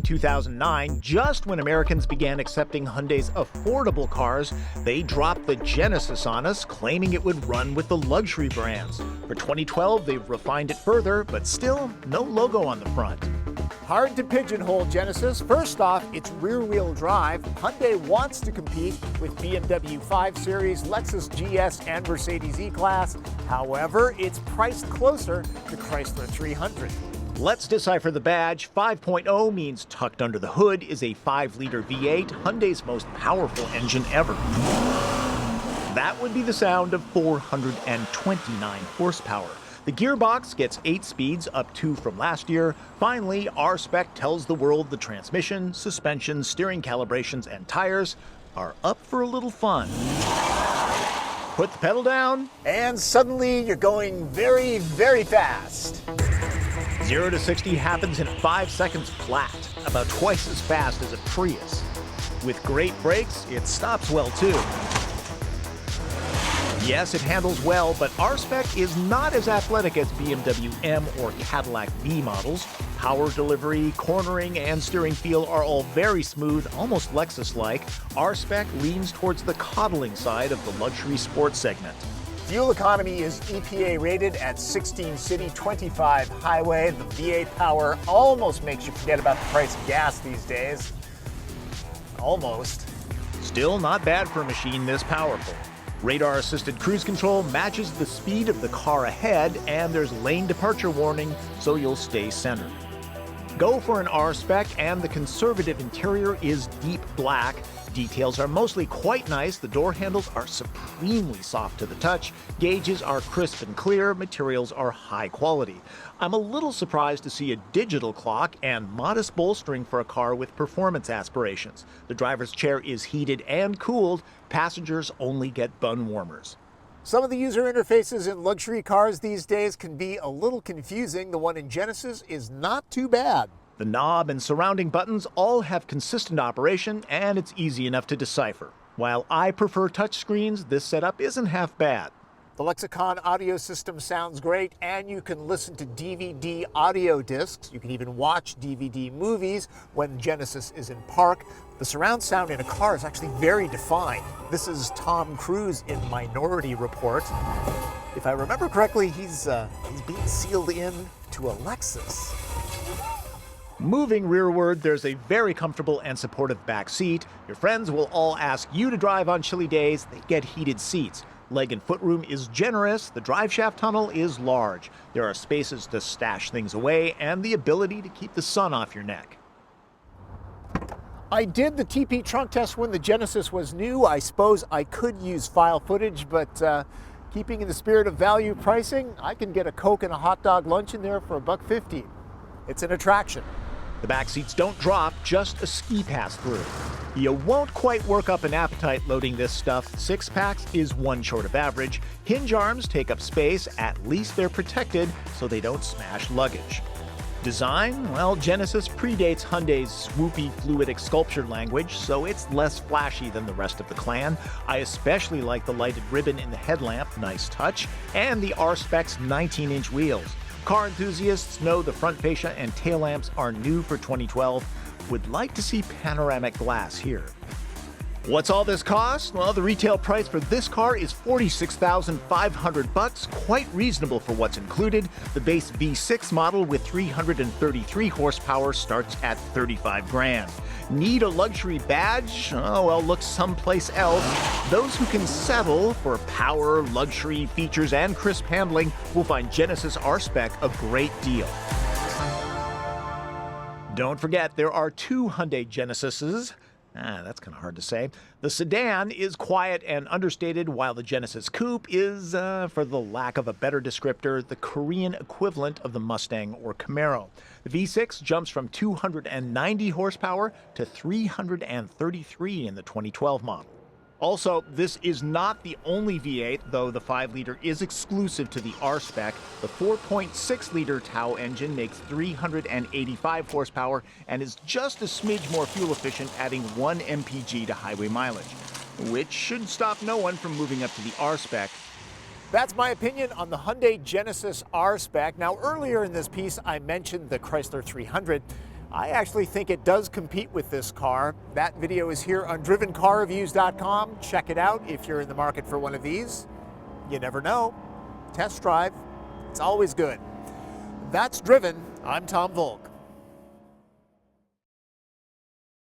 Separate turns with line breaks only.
2009, just when Americans began accepting Hyundai's affordable cars, they dropped the Genesis on us, claiming it would run with the luxury brands. For 2012, they've refined it further, but still no logo on the front.
Hard to pigeonhole Genesis. First off, it's rear-wheel drive. Hyundai wants to compete with BMW 5 Series, Lexus GS, and Mercedes E-Class. However, it's priced closer to Chrysler 300.
Let's decipher the badge. 5.0 means tucked under the hood is a 5-liter V8, Hyundai's most powerful engine ever. That would be the sound of 429 horsepower. The gearbox gets 8 speeds, up 2 from last year. Finally, R-Spec tells the world the transmission, suspension, steering calibrations, and tires are up for a little fun. Put the pedal down,
and suddenly you're going very, very fast.
0 to 60 happens in 5 seconds flat, about twice as fast as a Prius. With great brakes, it stops well too. Yes, it handles well, but R-Spec is not as athletic as BMW M or Cadillac V models. Power delivery, cornering, and steering feel are all very smooth, almost Lexus-like. R-Spec leans towards the coddling side of the luxury sports segment.
Fuel economy is EPA rated at 16 city, 25 highway. The V8 power almost makes you forget about the price of gas these days. Almost.
Still not bad for a machine this powerful. Radar-assisted cruise control matches the speed of the car ahead, and there's lane departure warning, so you'll stay centered. Go for an R-Spec, and the conservative interior is deep black. Details are mostly quite nice. The door handles are supremely soft to the touch. Gauges are crisp and clear. Materials are high quality. I'm a little surprised to see a digital clock and modest bolstering for a car with performance aspirations. The driver's chair is heated and cooled. Passengers only get bun warmers.
Some of the user interfaces in luxury cars these days can be a little confusing. The one in Genesis is not too bad.
The knob and surrounding buttons all have consistent operation, and it's easy enough to decipher. While I prefer touchscreens, this setup isn't half bad.
The Lexicon audio system sounds great, and you can listen to DVD audio discs. You can even watch DVD movies when Genesis is in park. The surround sound in a car is actually very defined. This is Tom Cruise in Minority Report. If I remember correctly, he's being sealed in to a Lexus.
Moving rearward, there's a very comfortable and supportive back seat. Your friends will all ask you to drive on chilly days. They get heated seats. Leg and foot room is generous. The drive shaft tunnel is large. There are spaces to stash things away and the ability to keep the sun off your neck.
I did the TP trunk test when the Genesis was new. I suppose I could use file footage, but keeping in the spirit of value pricing, I can get a Coke and a hot dog lunch in there for $1.50. It's an attraction.
The back seats don't drop, just a ski pass through. You won't quite work up an appetite loading this stuff. 6 packs is 1 short of average. Hinge arms take up space. At least they're protected so they don't smash luggage. Design? Well, Genesis predates Hyundai's swoopy fluidic sculpture language, so it's less flashy than the rest of the clan. I especially like the lighted ribbon in the headlamp, nice touch, and the R-Spec's 19-inch wheels. Car enthusiasts know the front fascia and tail lamps are new for 2012. Would like to see panoramic glass here. What's all this cost? Well, the retail price for this car is $46,500, quite reasonable for what's included. The base V6 model with 333 horsepower starts at $35,000. Need a luxury badge? Oh, well, look someplace else. Those who can settle for power, luxury, features, and crisp handling will find Genesis R-Spec a great deal. Don't forget, there are 2 Hyundai Genesises. That's kind of hard to say. The Sedan is quiet and understated, while the Genesis Coupe is, for the lack of a better descriptor, the Korean equivalent of the Mustang or Camaro. The V6 jumps from 290 horsepower to 333 in the 2012 model. Also, this is not the only V8, though the 5-liter is exclusive to the R-Spec. The 4.6-liter Tau engine makes 385 horsepower and is just a smidge more fuel efficient, adding 1 mpg to highway mileage, which should stop no one from moving up to the R-Spec.
That's my opinion on the Hyundai Genesis R-Spec. Now, earlier in this piece, I mentioned the Chrysler 300. I actually think it does compete with this car. That video is here on drivencarreviews.com. Check it out if you're in the market for one of these. You never know. Test drive. It's always good. That's Driven. I'm Tom Voelk.